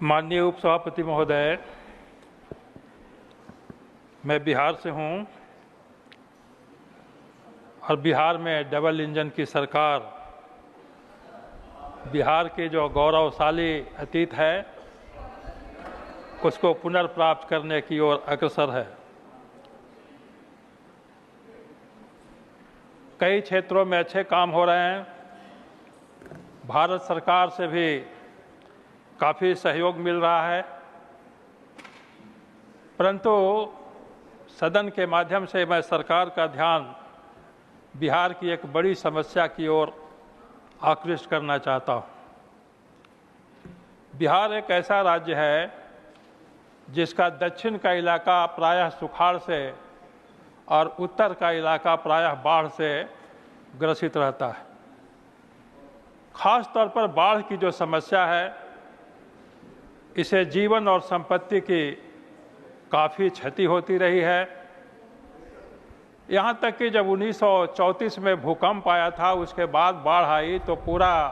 माननीय उपसभापति महोदय, मैं बिहार से हूं और बिहार में डबल इंजन की सरकार बिहार के जो गौरवशाली अतीत है उसको पुनर्प्राप्त करने की ओर अग्रसर है। कई क्षेत्रों में अच्छे काम हो रहे हैं। भारत सरकार से भी काफ़ी सहयोग मिल रहा है, परंतु सदन के माध्यम से मैं सरकार का ध्यान बिहार की एक बड़ी समस्या की ओर आकृष्ट करना चाहता हूँ। बिहार एक ऐसा राज्य है जिसका दक्षिण का इलाका प्रायः सुखाड़ से और उत्तर का इलाका प्रायः बाढ़ से ग्रसित रहता है। खास तौर पर बाढ़ की जो समस्या है, इसे जीवन और संपत्ति की काफ़ी क्षति होती रही है। यहाँ तक कि जब 1934 में भूकंप आया था, उसके बाद बाढ़ आई तो पूरा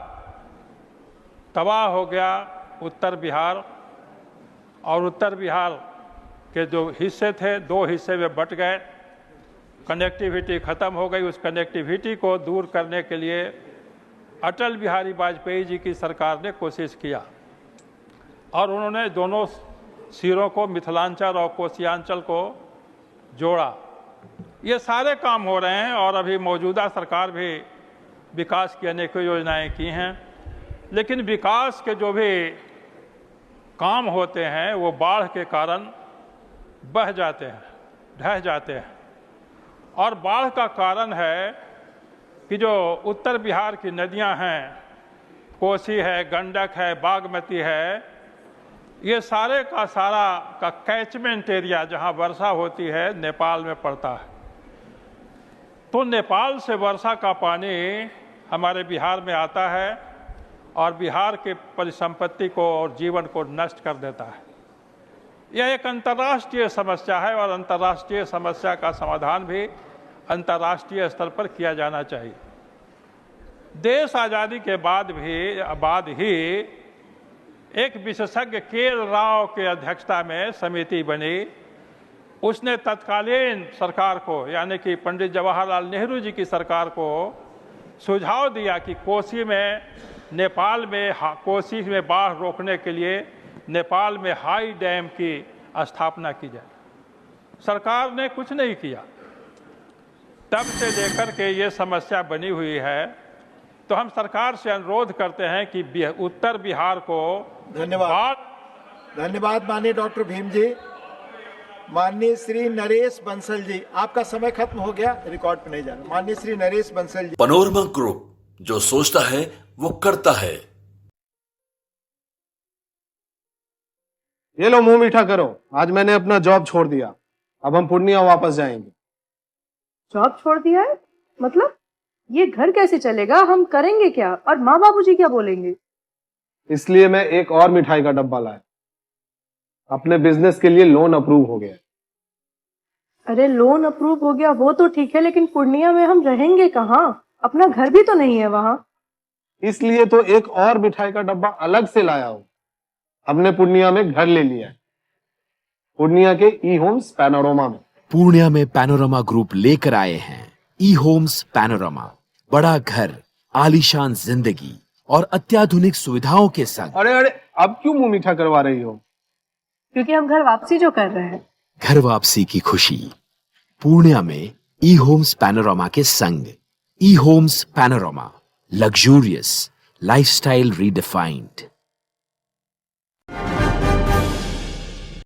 तबाह हो गया उत्तर बिहार, और उत्तर बिहार के जो हिस्से थे दो हिस्से में बट गए। कनेक्टिविटी ख़त्म हो गई। उस कनेक्टिविटी को दूर करने के लिए अटल बिहारी वाजपेयी जी की सरकार ने कोशिश किया और उन्होंने दोनों सिरों को, मिथिलांचल और कोसियांचल को जोड़ा। ये सारे काम हो रहे हैं और अभी मौजूदा सरकार भी विकास की अनेकों योजनाएं की हैं, लेकिन विकास के जो भी काम होते हैं वो बाढ़ के कारण बह जाते हैं, ढह जाते हैं। और बाढ़ का कारण है कि जो उत्तर बिहार की नदियां हैं, कोसी है, गंडक है, बागमती है, ये सारे का सारा का कैचमेंट एरिया जहां वर्षा होती है नेपाल में पड़ता है। तो नेपाल से वर्षा का पानी हमारे बिहार में आता है और बिहार के परिसंपत्ति को और जीवन को नष्ट कर देता है। यह एक अंतर्राष्ट्रीय समस्या है और अंतर्राष्ट्रीय समस्या का समाधान भी अंतर्राष्ट्रीय स्तर पर किया जाना चाहिए। देश आज़ादी के बाद ही एक विशेषज्ञ के.एल. राव के अध्यक्षता में समिति बनी। उसने तत्कालीन सरकार को, यानी कि पंडित जवाहरलाल नेहरू जी की सरकार को सुझाव दिया कि कोसी में बाढ़ रोकने के लिए नेपाल में हाई डैम की स्थापना की जाए। सरकार ने कुछ नहीं किया। तब से लेकर के ये समस्या बनी हुई है। तो हम सरकार से अनुरोध करते हैं कि उत्तर बिहार को धन्यवाद माननीय डॉक्टर भीम जी। माननीय श्री नरेश बंसल जी, आपका समय खत्म हो गया, रिकॉर्ड पे नहीं जाना। माननीय श्री नरेश बंसल जी। पैनोरमा ग्रुप, जो सोचता है वो करता है। ये लो, मुंह मीठा करो। आज मैंने अपना जॉब छोड़ दिया। अब हम पूर्णिया वापस जाएंगे। जॉब छोड़ दिया है? मतलब ये घर कैसे चलेगा? हम करेंगे क्या? और माँ बाबूजी क्या बोलेंगे? इसलिए मैं एक और मिठाई का डब्बा लाया। अपने बिजनेस के लिए लोन अप्रूव हो गया। अरे लोन अप्रूव हो गया वो तो ठीक है, लेकिन पूर्णिया में हम रहेंगे कहाँ? अपना घर भी तो नहीं है वहाँ। इसलिए तो एक और मिठाई का डब्बा अलग से लाया हूँ। हमने पूर्णिया में घर ले लिया है, पूर्णिया के ई होम्स पैनोरमा में। पूर्णिया में पैनोरमा ग्रुप लेकर आए हैं ई होम्स पैनोरमा। बड़ा घर, आलीशान जिंदगी और अत्याधुनिक सुविधाओं के संग। अरे अब क्यों मुंह मीठा करवा रही हो? क्योंकि हम घर वापसी जो कर रहे हैं। घर वापसी की खुशी पूर्णिया में ई होम्स पैनोरमा के संग। E homes panorama, luxurious lifestyle redefined.